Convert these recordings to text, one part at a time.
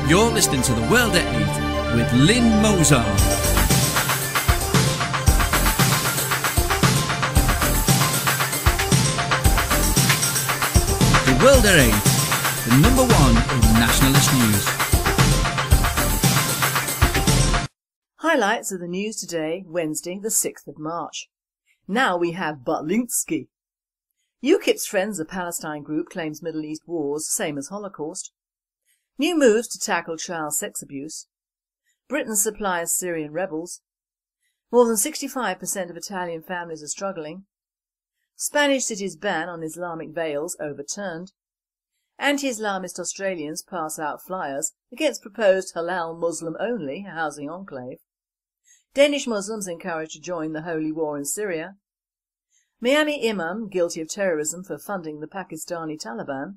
You're listening to The World at 8 with Lynn Mozart. The World at 8, the number one in nationalist news. Highlights of the news today, Wednesday the 6th of March. Now we have Butlinski. UKIP's Friends of Palestine group claims Middle East wars same as Holocaust. New moves to tackle child sex abuse. Britain supplies Syrian rebels. More than 65% of Italian families are struggling. Spanish cities' ban on Islamic veils overturned. Anti-Islamist Australians pass out flyers against proposed halal Muslim-only housing enclave. Danish Muslims encouraged to join the holy war in Syria. Miami Imam guilty of terrorism for funding the Pakistani Taliban.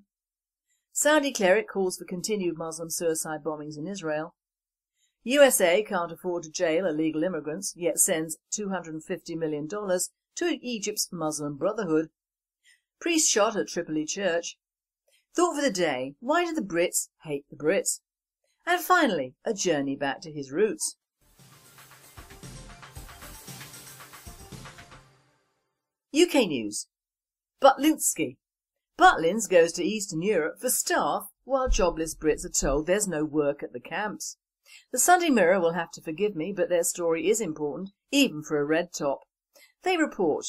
Saudi cleric calls for continued Muslim suicide bombings in Israel. USA can't afford to jail illegal immigrants, yet sends $250 million to Egypt's Muslim Brotherhood. Priest shot at Tripoli church. Thought for the day, why do the Brits hate the Brits? And finally, a journey back to his roots. UK news. Butlinski. Butlins goes to Eastern Europe for staff while jobless Brits are told there's no work at the camps. The Sunday Mirror will have to forgive me, but their story is important, even for a red top. They report,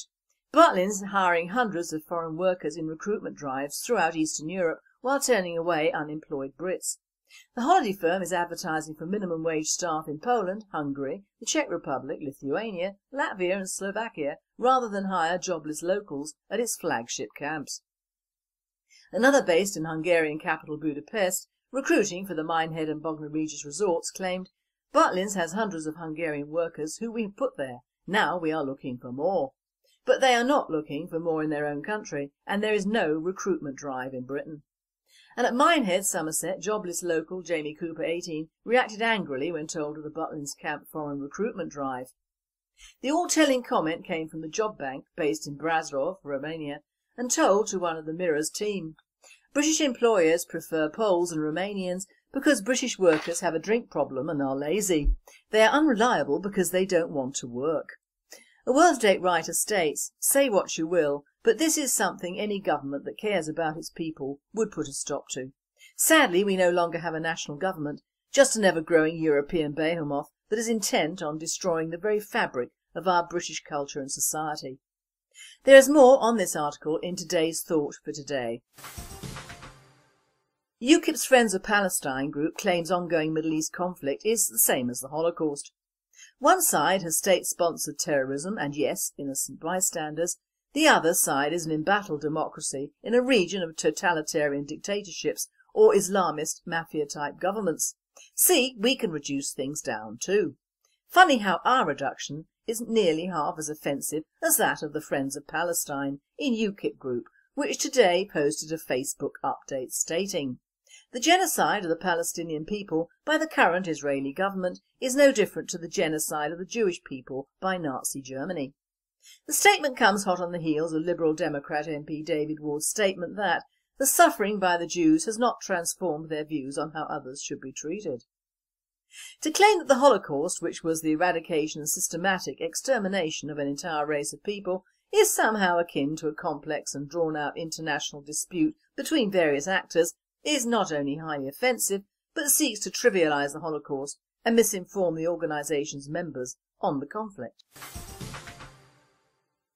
Butlins hiring hundreds of foreign workers in recruitment drives throughout Eastern Europe while turning away unemployed Brits. The holiday firm is advertising for minimum wage staff in Poland, Hungary, the Czech Republic, Lithuania, Latvia and Slovakia rather than hire jobless locals at its flagship camps. Another based in Hungarian capital Budapest, recruiting for the Minehead and Bognor Regis resorts, claimed, Butlins has hundreds of Hungarian workers who we've put there. Now we are looking for more. But they are not looking for more in their own country, and there is no recruitment drive in Britain. And at Minehead, Somerset, jobless local Jamie Cooper, 18, reacted angrily when told of the Butlins camp foreign recruitment drive. The all-telling comment came from the job bank, based in Brasov, Romania, and told to one of the Mirror's team. British employers prefer Poles and Romanians because British workers have a drink problem and are lazy. They are unreliable because they don't want to work. A World Date writer states, say what you will, but this is something any government that cares about its people would put a stop to. Sadly, we no longer have a national government, just an ever-growing European behemoth that is intent on destroying the very fabric of our British culture and society. There is more on this article in today's Thought for Today. UKIP's Friends of Palestine group claims ongoing Middle East conflict is the same as the Holocaust. One side has state-sponsored terrorism and, yes, innocent bystanders. The other side is an embattled democracy in a region of totalitarian dictatorships or Islamist mafia-type governments. See, we can reduce things down too. Funny how our reduction isn't nearly half as offensive as that of the Friends of Palestine in UKIP group, which today posted a Facebook update stating, the genocide of the Palestinian people by the current Israeli government is no different to the genocide of the Jewish people by Nazi Germany. The statement comes hot on the heels of Liberal Democrat MP David Ward's statement that the suffering by the Jews has not transformed their views on how others should be treated. To claim that the Holocaust, which was the eradication and systematic extermination of an entire race of people, is somehow akin to a complex and drawn-out international dispute between various actors is not only highly offensive, but seeks to trivialise the Holocaust and misinform the organisation's members on the conflict.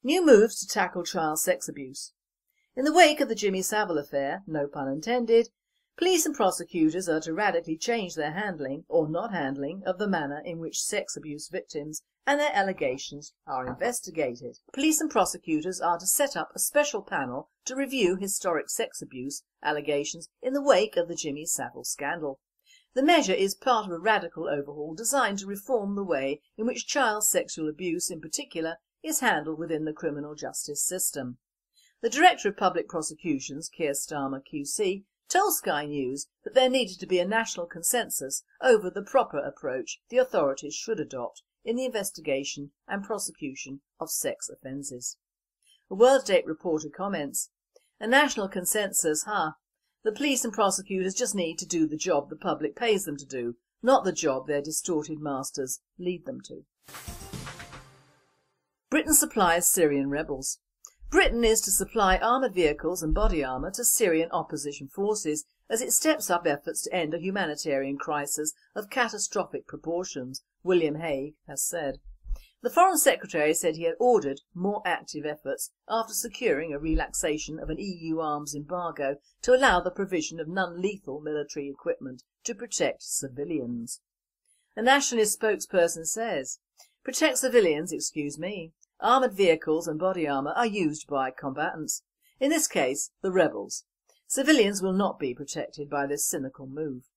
New moves to tackle child sex abuse. In the wake of the Jimmy Savile affair, no pun intended, police and prosecutors are to radically change their handling, or not handling, of the manner in which sex abuse victims and their allegations are investigated. Police and prosecutors are to set up a special panel to review historic sex abuse allegations in the wake of the Jimmy Savile scandal. The measure is part of a radical overhaul designed to reform the way in which child sexual abuse in particular is handled within the criminal justice system. The Director of Public Prosecutions, Keir Starmer QC, told Sky News that there needed to be a national consensus over the proper approach the authorities should adopt in the investigation and prosecution of sex offences. A World Date reporter comments, a national consensus, The police and prosecutors just need to do the job the public pays them to do, not the job their distorted masters lead them to. Britain supplies Syrian rebels. Britain is to supply armoured vehicles and body armour to Syrian opposition forces as it steps up efforts to end a humanitarian crisis of catastrophic proportions, William Hague has said. The Foreign Secretary said he had ordered more active efforts after securing a relaxation of an EU arms embargo to allow the provision of non-lethal military equipment to protect civilians. A nationalist spokesperson says, "Protect civilians, excuse me. Armoured vehicles and body armour are used by combatants, in this case the rebels. Civilians will not be protected by this cynical move."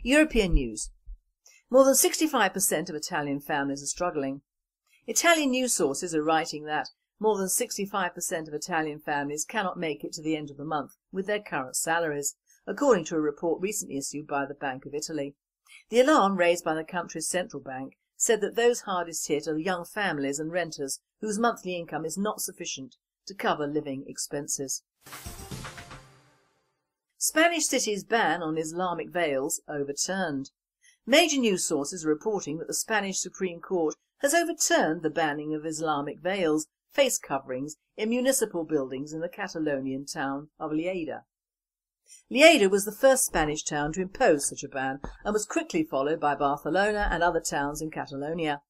European news. More than 65% of Italian families are struggling. Italian news sources are writing that more than 65% of Italian families cannot make it to the end of the month with their current salaries, according to a report recently issued by the Bank of Italy. The alarm raised by the country's central bank said that those hardest hit are young families and renters whose monthly income is not sufficient to cover living expenses. Spanish city's ban on Islamic veils overturned. Major news sources are reporting that the Spanish Supreme Court has overturned the banning of Islamic veils, face coverings in municipal buildings in the Catalonian town of Lleida. Lleida was the first Spanish town to impose such a ban and was quickly followed by Barcelona and other towns in Catalonia.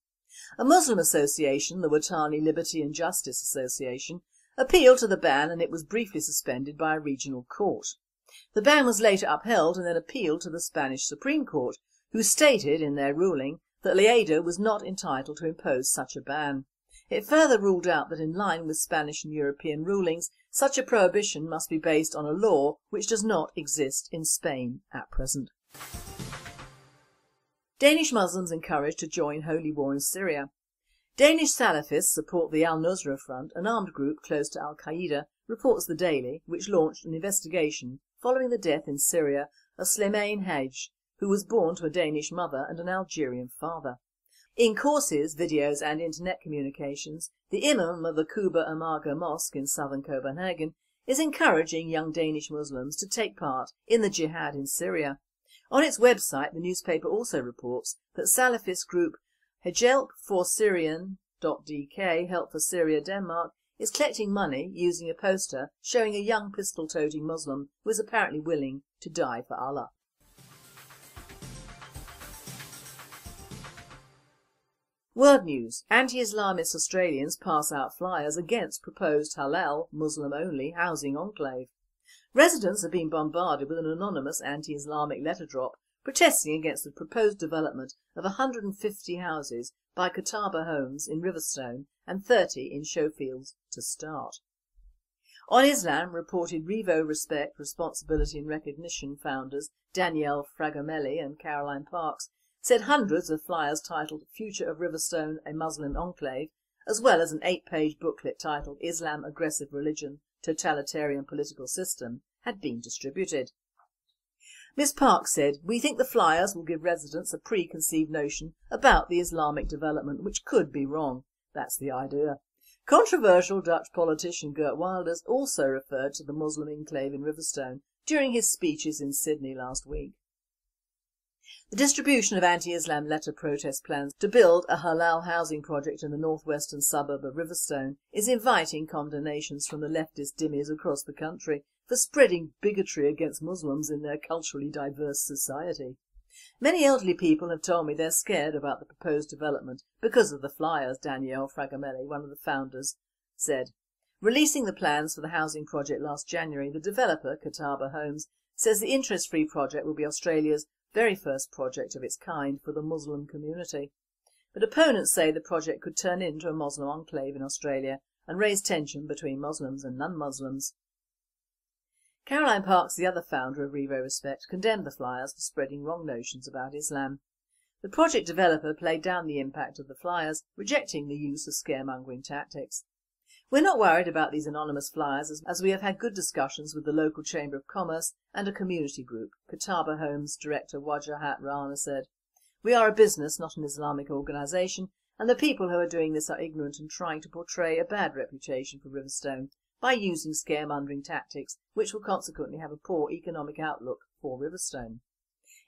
A Muslim association, the Watani Liberty and Justice Association, appealed to the ban and it was briefly suspended by a regional court. The ban was later upheld and then appealed to the Spanish Supreme Court, who stated in their ruling that Lleida was not entitled to impose such a ban. It further ruled out that in line with Spanish and European rulings, such a prohibition must be based on a law which does not exist in Spain at present. Danish Muslims encouraged to join holy war in Syria. Danish Salafists support the Al-Nusra Front, an armed group close to Al-Qaeda, reports The Daily, which launched an investigation following the death in Syria of Slimane Haj, who was born to a Danish mother and an Algerian father. In courses, videos and internet communications, the Imam of the Kuba Amaga Mosque in southern Copenhagen is encouraging young Danish Muslims to take part in the jihad in Syria. On its website, the newspaper also reports that Salafist group Help for Syrian.dk, Help for Syria Denmark, is collecting money using a poster showing a young pistol-toting Muslim who is apparently willing to die for Allah. World news. Anti-Islamist Australians pass out flyers against proposed halal, Muslim-only housing enclave. Residents have been bombarded with an anonymous anti-Islamic letter drop protesting against the proposed development of 150 houses by Catawba Homes in Riverstone and 30 in Showfields to start. On Islam, reported Revo Respect, Responsibility and Recognition founders Danielle Fragamelli and Caroline Parks said hundreds of flyers titled Future of Riverstone, a Muslim Enclave, as well as an 8-page booklet titled Islam Aggressive Religion, Totalitarian Political System, had been distributed. Ms Parks said, "We think the flyers will give residents a preconceived notion about the Islamic development which could be wrong. That's the idea." Controversial Dutch politician Geert Wilders also referred to the Muslim enclave in Riverstone during his speeches in Sydney last week. The distribution of anti-Islam letter protest plans to build a halal housing project in the northwestern suburb of Riverstone is inviting condemnations from the leftist dhimmis across the country for spreading bigotry against Muslims in their culturally diverse society. Many elderly people have told me they're scared about the proposed development because of the flyers, Danielle Fragamelli, one of the founders, said. Releasing the plans for the housing project last January, the developer, Catawba Homes, says the interest-free project will be Australia's very first project of its kind for the Muslim community. But opponents say the project could turn into a Muslim enclave in Australia and raise tension between Muslims and non-Muslims. Caroline Parks, the other founder of Revo Respect, condemned the flyers for spreading wrong notions about Islam. The project developer played down the impact of the flyers, rejecting the use of scaremongering tactics. "We're not worried about these anonymous flyers as we have had good discussions with the local Chamber of Commerce and a community group," Catawba Homes director Wajahat Rana said. "We are a business, not an Islamic organisation, and the people who are doing this are ignorant and trying to portray a bad reputation for Riverstone by using scaremongering tactics which will consequently have a poor economic outlook for Riverstone.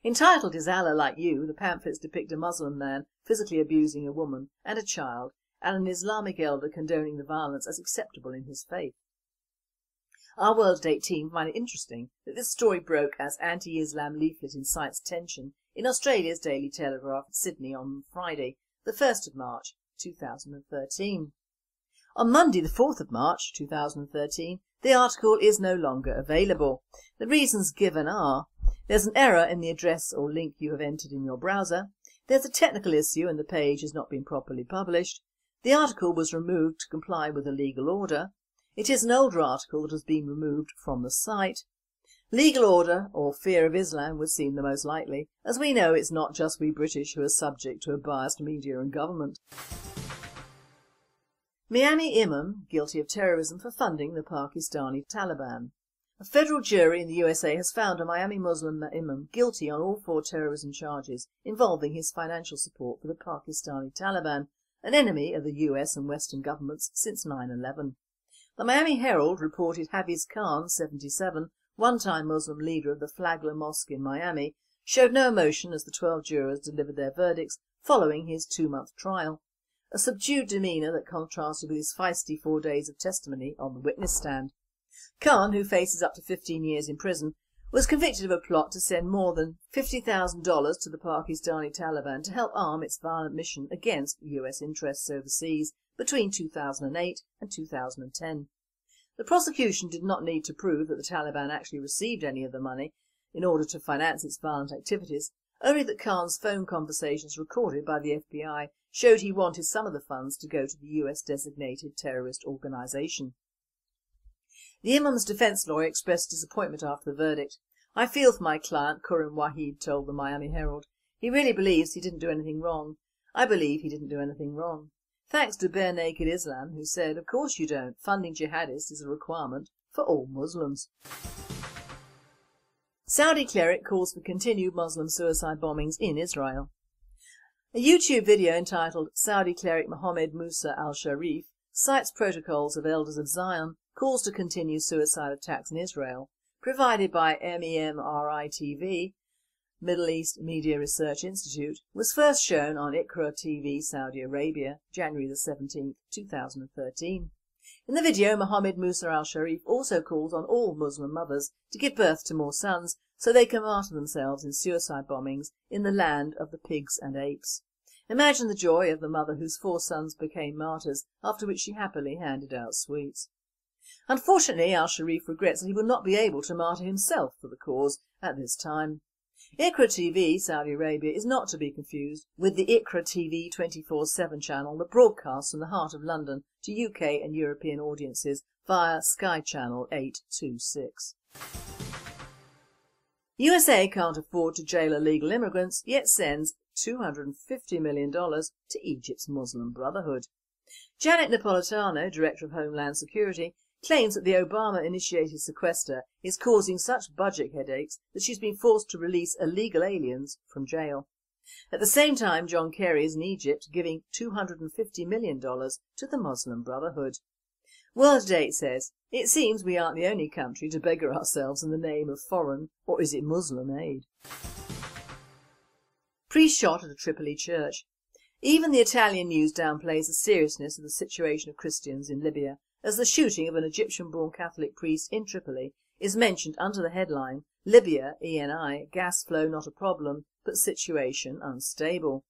Entitled Is Allah Like You, the pamphlets depict a Muslim man physically abusing a woman and a child and an Islamic elder condoning the violence as acceptable in his faith. Our World at 18 find it interesting that this story broke as anti-Islam leaflet incites tension in Australia's Daily Telegraph at Sydney on Friday, the 1st of March 2013. On Monday, the 4th of March 2013, the article is no longer available. The reasons given are: there's an error in the address or link you have entered in your browser, there's a technical issue and the page has not been properly published, the article was removed to comply with a legal order, it is an older article that has been removed from the site. Legal order or fear of Islam would seem the most likely, as we know it's not just we British who are subject to a biased media and government. Miami Imam guilty of terrorism for funding the Pakistani Taliban. A federal jury in the USA has found a Miami Muslim imam guilty on all 4 terrorism charges involving his financial support for the Pakistani Taliban, an enemy of the US and Western governments since 9/11. The Miami Herald reported Hafiz Khan, 77, one-time Muslim leader of the Flagler Mosque in Miami, showed no emotion as the 12 jurors delivered their verdicts following his 2-month trial, a subdued demeanour that contrasted with his feisty 4 days of testimony on the witness stand. Khan, who faces up to 15 years in prison, was convicted of a plot to send more than $50,000 to the Pakistani Taliban to help arm its violent mission against US interests overseas between 2008 and 2010. The prosecution did not need to prove that the Taliban actually received any of the money in order to finance its violent activities, only that Khan's phone conversations recorded by the FBI showed he wanted some of the funds to go to the US designated terrorist organisation. The imam's defence lawyer expressed disappointment after the verdict. "I feel for my client," Qurim Wahid told the Miami Herald. "He really believes he didn't do anything wrong. I believe he didn't do anything wrong." Thanks to Bare Naked Islam, who said, "Of course you don't. Funding jihadists is a requirement for all Muslims." Saudi cleric calls for continued Muslim suicide bombings in Israel. A YouTube video entitled "Saudi cleric Mohammed Musa al-Sharif cites protocols of Elders of Zion, calls to continue suicide attacks in Israel," provided by MEMRI TV, Middle East Media Research Institute, was first shown on Iqra TV Saudi Arabia, January 17, 2013. In the video, Mohammed Musa al-Sharif also calls on all Muslim mothers to give birth to more sons so they can martyr themselves in suicide bombings in the land of the pigs and apes. Imagine the joy of the mother whose 4 sons became martyrs, after which she happily handed out sweets. Unfortunately, al-Sharif regrets that he will not be able to martyr himself for the cause at this time. Iqra TV Saudi Arabia is not to be confused with the Iqra TV 24/7 channel that broadcasts from the heart of London to UK and European audiences via Sky Channel 826. USA can't afford to jail illegal immigrants, yet sends $250 million to Egypt's Muslim Brotherhood. Janet Napolitano, Director of Homeland Security, claims that the Obama-initiated sequester is causing such budget headaches that she's been forced to release illegal aliens from jail. At the same time, John Kerry is in Egypt giving $250 million to the Muslim Brotherhood. World Date says, "It seems we aren't the only country to beggar ourselves in the name of foreign, or is it Muslim, aid." Priest shot at a Tripoli church. Even the Italian news downplays the seriousness of the situation of Christians in Libya, as the shooting of an Egyptian-born Catholic priest in Tripoli is mentioned under the headline "Libya, ENI, gas flow not a problem, but situation unstable."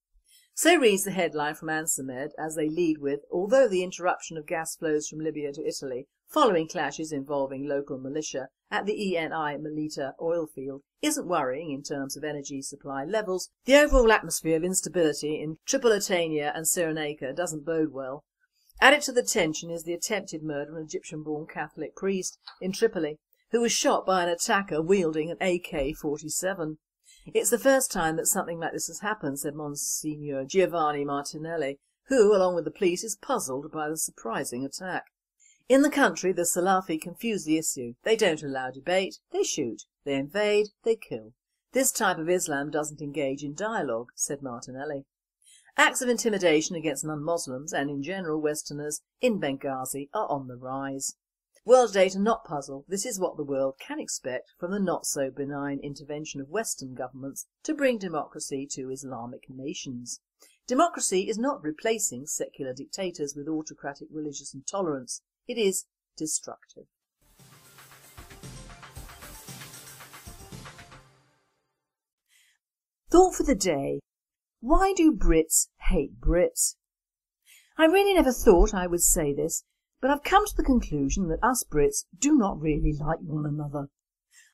So reads the headline from Ansamed, as they lead with, "Although the interruption of gas flows from Libya to Italy following clashes involving local militia at the ENI Melita oil field isn't worrying in terms of energy supply levels, the overall atmosphere of instability in Tripolitania and Cyrenaica doesn't bode well. Added to the tension is the attempted murder of an Egyptian-born Catholic priest in Tripoli, who was shot by an attacker wielding an AK-47. It's the first time that something like this has happened," said Monsignor Giovanni Martinelli, who, along with the police, is puzzled by the surprising attack. In the country, the Salafi confuse the issue. They don't allow debate, they shoot. They invade, they kill. This type of Islam doesn't engage in dialogue, said Martinelli. Acts of intimidation against non-Muslims and in general Westerners in Benghazi are on the rise. World data not puzzle, this is what the world can expect from the not so benign intervention of Western governments to bring democracy to Islamic nations. Democracy is not replacing secular dictators with autocratic religious intolerance, it is destructive. Thought for the day. Why do Brits hate Brits? I really never thought I would say this, but I've come to the conclusion that us Brits do not really like one another.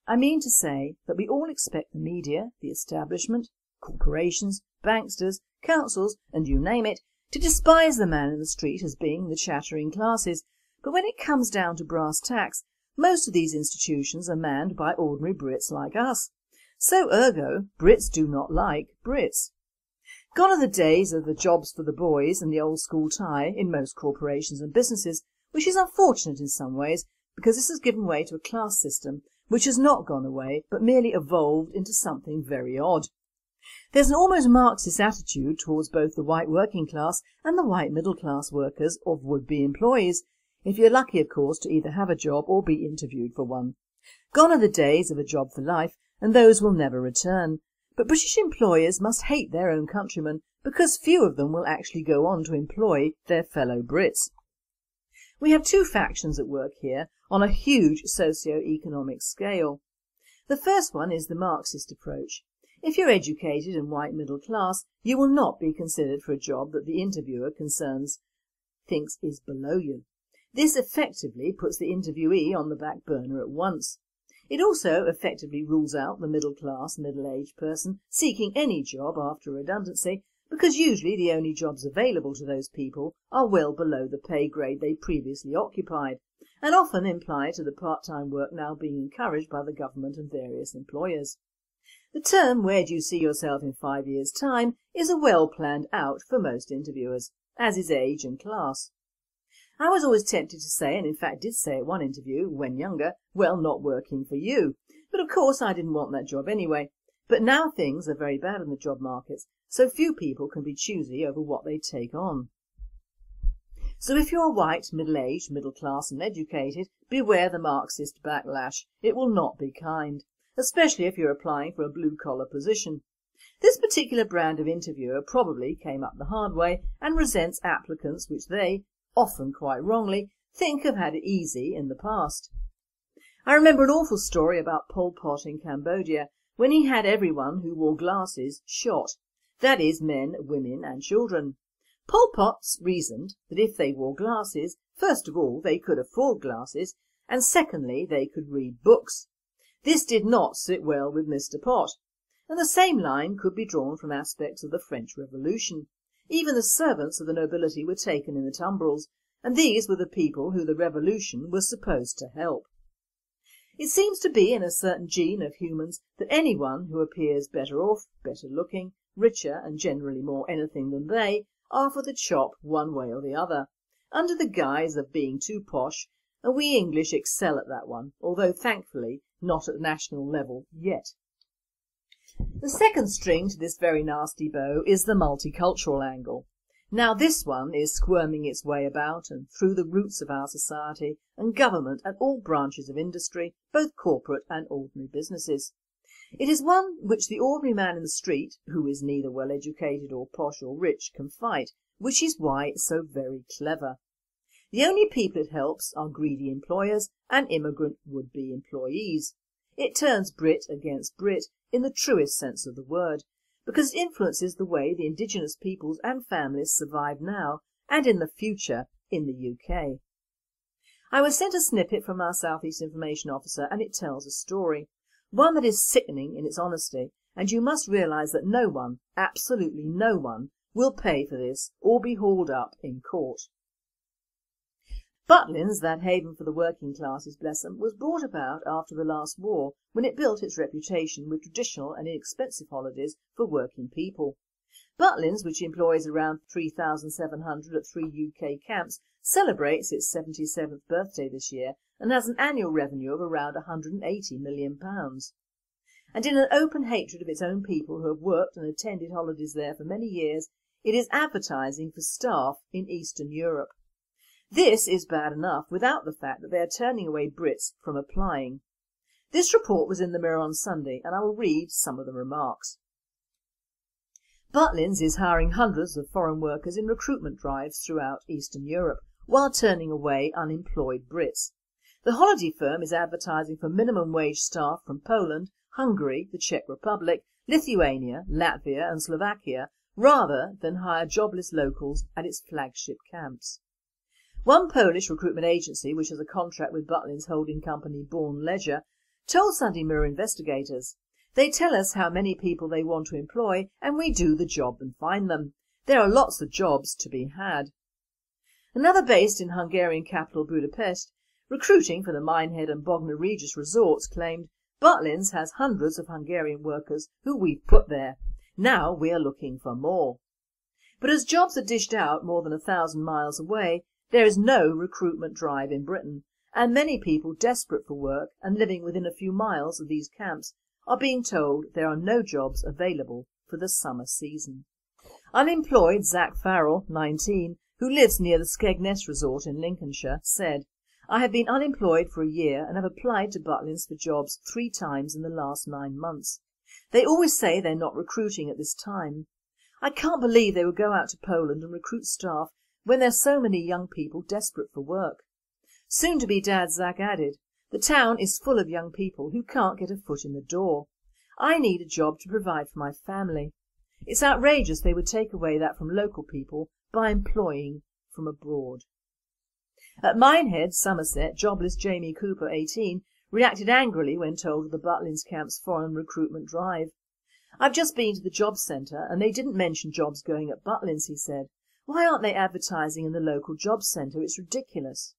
I mean to say that we all expect the media, the establishment, corporations, banksters, councils and you name it, to despise the man in the street as being the chattering classes, but when it comes down to brass tacks, most of these institutions are manned by ordinary Brits like us. So ergo, Brits do not like Brits. Gone are the days of the jobs for the boys and the old school tie in most corporations and businesses, which is unfortunate in some ways because this has given way to a class system which has not gone away but merely evolved into something very odd. There's an almost Marxist attitude towards both the white working class and the white middle class workers of would-be employees, if you're lucky of course to either have a job or be interviewed for one. Gone are the days of a job for life, and those will never return. But British employers must hate their own countrymen because few of them will actually go on to employ their fellow Brits. We have two factions at work here on a huge socio-economic scale. The first one is the Marxist approach. If you're educated and white middle class, you will not be considered for a job that the interviewer thinks is below you. This effectively puts the interviewee on the back burner at once. It also effectively rules out the middle class, middle-aged person seeking any job after redundancy, because usually the only jobs available to those people are well below the pay grade they previously occupied, and often imply to the part-time work now being encouraged by the government and various employers. The term "where do you see yourself in 5 years' time" is a well-planned out for most interviewers, as is age and class. I was always tempted to say, and in fact did say at one interview, when younger, well, not working for you. But of course I didn't want that job anyway. But now things are very bad in the job markets, so few people can be choosy over what they take on. So if you're white, middle-aged, middle class and educated, beware the Marxist backlash. It will not be kind, especially if you're applying for a blue-collar position. This particular brand of interviewer probably came up the hard way and resents applicants which they, often quite wrongly, think have had it easy in the past. I remember an awful story about Pol Pot in Cambodia when he had everyone who wore glasses shot, that is men, women and children. Pol Pot reasoned that if they wore glasses, first of all they could afford glasses and secondly they could read books. This did not sit well with Mr. Pot, and the same line could be drawn from aspects of the French Revolution. Even the servants of the nobility were taken in the tumbrils, and these were the people who the revolution was supposed to help. It seems to be in a certain gene of humans that anyone who appears better off, better looking, richer and generally more anything than they are for the chop one way or the other, under the guise of being too posh, and we English excel at that one, although thankfully not at national level yet. The second string to this very nasty bow is the multicultural angle. Now this one is squirming its way about and through the roots of our society and government and all branches of industry, both corporate and ordinary businesses. It is one which the ordinary man in the street, who is neither well educated or posh or rich, can fight, which is why it's so very clever. The only people it helps are greedy employers and immigrant would-be employees. It turns Brit against Brit in the truest sense of the word, because it influences the way the indigenous peoples and families survive now and in the future in the UK. I was sent a snippet from our South East Information Officer and it tells a story, one that is sickening in its honesty, and you must realise that no one, absolutely no one, will pay for this or be hauled up in court. Butlin's, that haven for the working classes, bless them, was brought about after the last war when it built its reputation with traditional and inexpensive holidays for working people. Butlin's, which employs around 3,700 at 3 UK camps, celebrates its 77th birthday this year and has an annual revenue of around £180 million. And in an open hatred of its own people who have worked and attended holidays there for many years, It is advertising for staff in Eastern Europe. This is bad enough without the fact that they are turning away Brits from applying. This report was in the Mirror on Sunday, and I will read some of the remarks. Butlins is hiring hundreds of foreign workers in recruitment drives throughout Eastern Europe, while turning away unemployed Brits. The holiday firm is advertising for minimum wage staff from Poland, Hungary, the Czech Republic, Lithuania, Latvia and Slovakia, rather than hire jobless locals at its flagship camps. One Polish recruitment agency, which has a contract with Butlin's holding company Born Leisure, told Sunday Mirror investigators, "They tell us how many people they want to employ and we do the job and find them. There are lots of jobs to be had." Another based in Hungarian capital Budapest, recruiting for the Minehead and Bognor Regis resorts, claimed, "Butlins has hundreds of Hungarian workers who we've put there. Now we are looking for more." But as jobs are dished out more than 1,000 miles away, there is no recruitment drive in Britain, and many people desperate for work and living within a few miles of these camps are being told there are no jobs available for the summer season. Unemployed Zach Farrell, 19, who lives near the Skegness resort in Lincolnshire, said, "I have been unemployed for a year and have applied to Butlins for jobs 3 times in the last 9 months. They always say they're not recruiting at this time. I can't believe they would go out to Poland and recruit staff when there's so many young people desperate for work." Soon-to-be dad Zach added, "The town is full of young people who can't get a foot in the door. I need a job to provide for my family. It's outrageous they would take away that from local people by employing from abroad." At Minehead, Somerset, jobless Jamie Cooper, 18, reacted angrily when told of the Butlins camp's foreign recruitment drive. "I've just been to the job centre and they didn't mention jobs going at Butlins," he said. "Why aren't they advertising in the local job centre? It's ridiculous."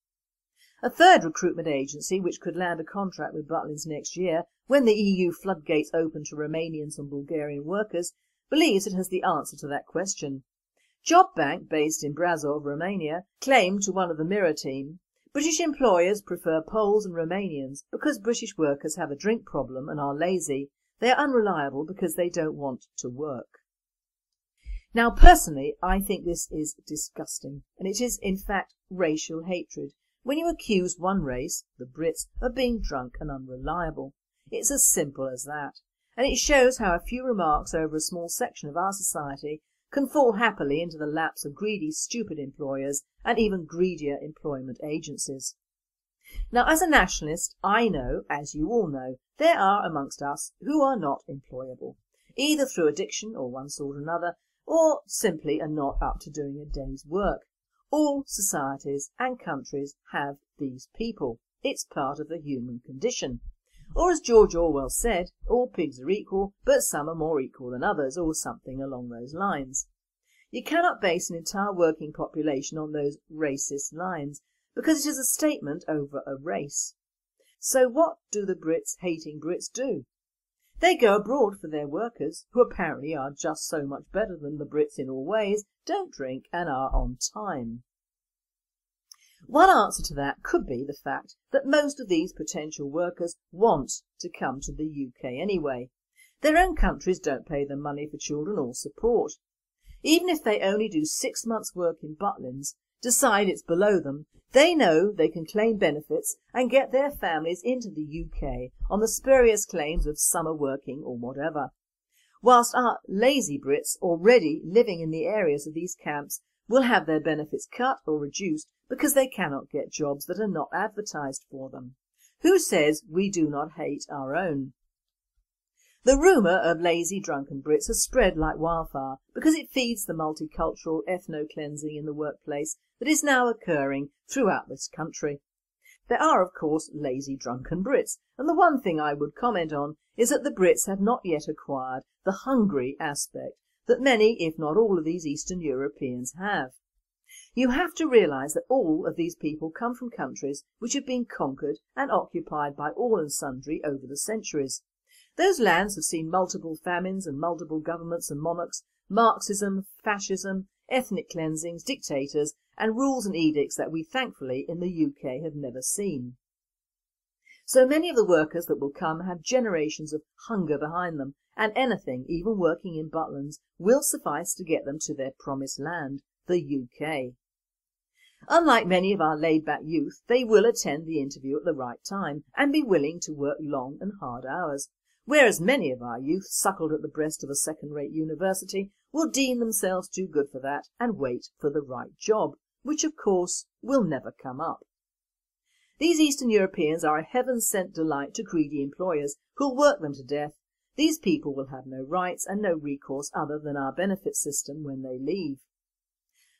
A third recruitment agency, which could land a contract with Butlins next year when the EU floodgates open to Romanians and Bulgarian workers, believes it has the answer to that question. Job Bank, based in Brasov, Romania, claimed to one of the Mirror team, "British employers prefer Poles and Romanians because British workers have a drink problem and are lazy. They are unreliable because they don't want to work." Now personally, I think this is disgusting, and it is in fact racial hatred when you accuse one race, the Brits, of being drunk and unreliable. It's as simple as that, and it shows how a few remarks over a small section of our society can fall happily into the laps of greedy, stupid employers and even greedier employment agencies. Now, as a nationalist, I know, as you all know, there are amongst us who are not employable, either through addiction or one sort or another, or simply are not up to doing a day's work. All societies and countries have these people. It's part of the human condition. Or as George Orwell said, all pigs are equal, but some are more equal than others, or something along those lines. You cannot base an entire working population on those racist lines, because it is a statement over a race. So what do the Brits-hating Brits do? They go abroad for their workers, who apparently are just so much better than the Brits in all ways, don't drink and are on time. One answer to that could be the fact that most of these potential workers want to come to the UK anyway. Their own countries don't pay them money for children or support. Even if they only do 6 months' work in Butlins, decide it's below them, they know they can claim benefits and get their families into the UK on the spurious claims of summer working or whatever. Whilst our lazy Brits already living in the areas of these camps will have their benefits cut or reduced because they cannot get jobs that are not advertised for them. Who says we do not hate our own? The rumour of lazy drunken Brits has spread like wildfire because it feeds the multicultural ethno-cleansing in the workplace that is now occurring throughout this country. There are of course lazy drunken Brits, and the one thing I would comment on is that the Brits have not yet acquired the hungry aspect that many, if not all, of these Eastern Europeans have. You have to realise that all of these people come from countries which have been conquered and occupied by all and sundry over the centuries. Those lands have seen multiple famines and multiple governments and monarchs, Marxism, fascism, ethnic cleansings, dictators and rules and edicts that we thankfully in the UK have never seen. So many of the workers that will come have generations of hunger behind them, and anything, even working in Butlins, will suffice to get them to their promised land, the UK. Unlike many of our laid-back youth, they will attend the interview at the right time and be willing to work long and hard hours, whereas many of our youth, suckled at the breast of a second-rate university, will deem themselves too good for that and wait for the right job, which of course will never come up. These Eastern Europeans are a heaven-sent delight to greedy employers who'll work them to death. These people will have no rights and no recourse other than our benefit system when they leave.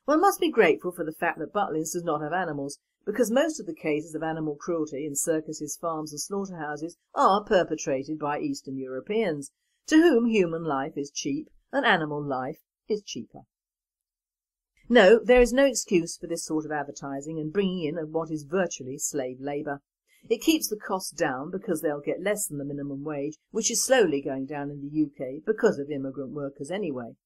One must be grateful for the fact that Butlins does not have animals, because most of the cases of animal cruelty in circuses, farms and slaughterhouses are perpetrated by Eastern Europeans, to whom human life is cheap and animal life is cheaper. No, there is no excuse for this sort of advertising and bringing in what is virtually slave labour. It keeps the costs down because they'll get less than the minimum wage, which is slowly going down in the UK because of immigrant workers anyway.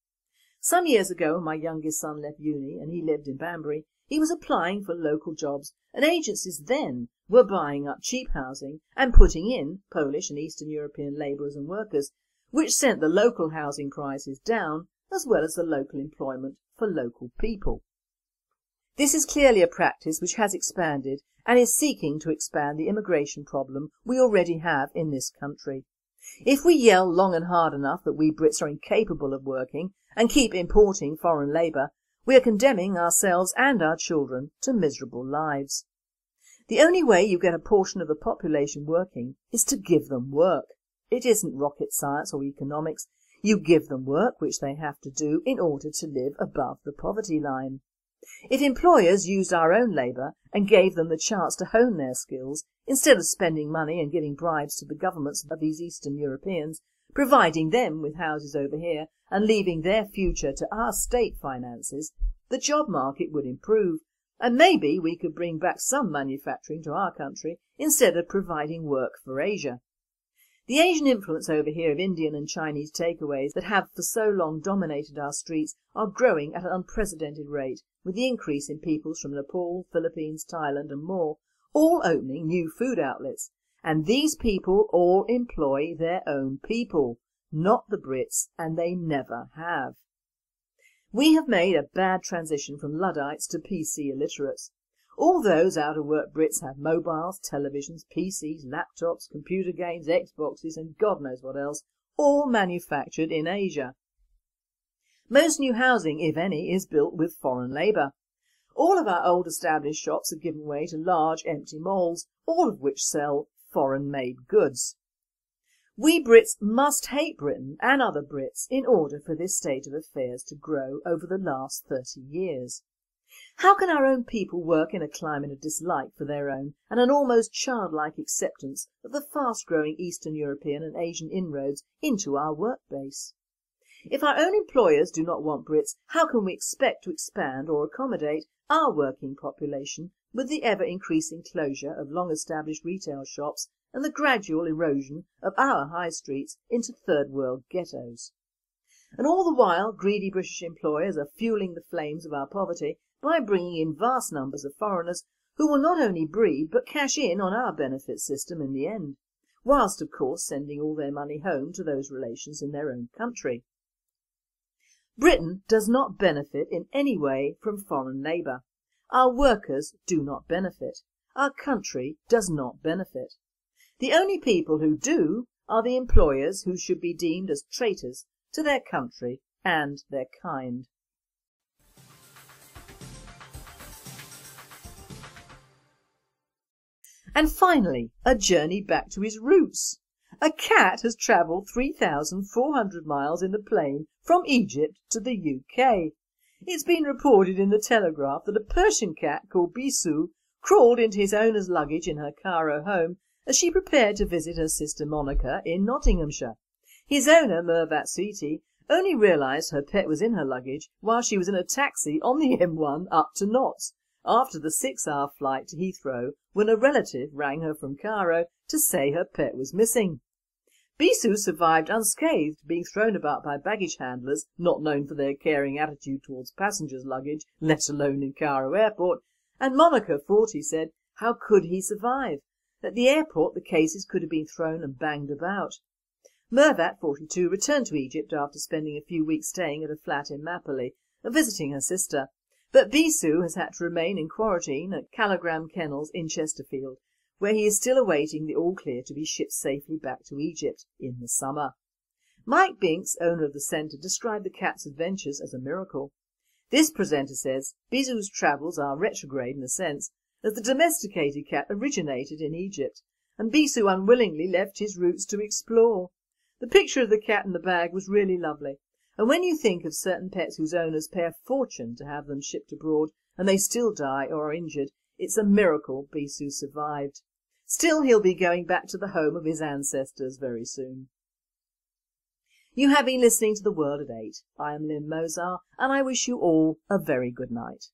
Some years ago, when my youngest son left uni and he lived in Banbury, he was applying for local jobs, and agencies then were buying up cheap housing and putting in Polish and Eastern European labourers and workers, which sent the local housing prices down as well as the local employment for local people. This is clearly a practice which has expanded and is seeking to expand the immigration problem we already have in this country. If we yell long and hard enough that we Brits are incapable of working and keep importing foreign labour, we are condemning ourselves and our children to miserable lives. The only way you get a portion of the population working is to give them work. It isn't rocket science or economics. You give them work which they have to do in order to live above the poverty line. If employers used our own labour and gave them the chance to hone their skills, instead of spending money and giving bribes to the governments of these Eastern Europeans, providing them with houses over here and leaving their future to our state finances, the job market would improve, and maybe we could bring back some manufacturing to our country instead of providing work for Asia. The Asian influence over here of Indian and Chinese takeaways that have for so long dominated our streets are growing at an unprecedented rate, with the increase in peoples from Nepal, Philippines, Thailand and more, all opening new food outlets. And these people all employ their own people, not the Brits, and they never have. We have made a bad transition from Luddites to PC illiterates. All those out-of-work Brits have mobiles, televisions, PCs, laptops, computer games, Xboxes and God knows what else, all manufactured in Asia. Most new housing, if any, is built with foreign labour. All of our old established shops have given way to large empty malls, all of which sell foreign-made goods. We Brits must hate Britain and other Brits in order for this state of affairs to grow over the last 30 years. How can our own people work in a climate of dislike for their own and an almost childlike acceptance of the fast-growing Eastern European and Asian inroads into our work base? If our own employers do not want Brits, how can we expect to expand or accommodate our working population with the ever-increasing closure of long-established retail shops and the gradual erosion of our high streets into third-world ghettos? And all the while, greedy British employers are fuelling the flames of our poverty by bringing in vast numbers of foreigners who will not only breed but cash in on our benefit system in the end, whilst of course sending all their money home to those relations in their own country. Britain does not benefit in any way from foreign labour. Our workers do not benefit. Our country does not benefit. The only people who do are the employers, who should be deemed as traitors to their country and their kind. And finally, a journey back to his roots. A cat has travelled 3,400 miles in the plane from Egypt to the UK. It's been reported in the Telegraph that a Persian cat called Bisou crawled into his owner's luggage in her Cairo home as she prepared to visit her sister Monica in Nottinghamshire. His owner, Mervat Sweetie, only realised her pet was in her luggage while she was in a taxi on the M1 up to Notts, after the 6-hour flight to Heathrow, when a relative rang her from Cairo to say her pet was missing. Bisou survived unscathed, being thrown about by baggage handlers not known for their caring attitude towards passengers' luggage, let alone in Cairo airport, and Monica, 40, said, "How could he survive? At the airport the cases could have been thrown and banged about. Mervat, 42, returned to Egypt after spending a few weeks staying at a flat in Mapoli and visiting her sister, but Bisou has had to remain in quarantine at Calogram Kennels in Chesterfield, where he is still awaiting the all-clear to be shipped safely back to Egypt in the summer. Mike Binks, owner of the centre, described the cat's adventures as a miracle. This presenter says Bisou's travels are retrograde in a sense, as the domesticated cat originated in Egypt, and Bisou unwillingly left his roots to explore. The picture of the cat in the bag was really lovely, and when you think of certain pets whose owners pay a fortune to have them shipped abroad and they still die or are injured, it's a miracle Bisou survived. Still, he'll be going back to the home of his ancestors very soon. You have been listening to The World at 8. I am Lynn Mozart, and I wish you all a very good night.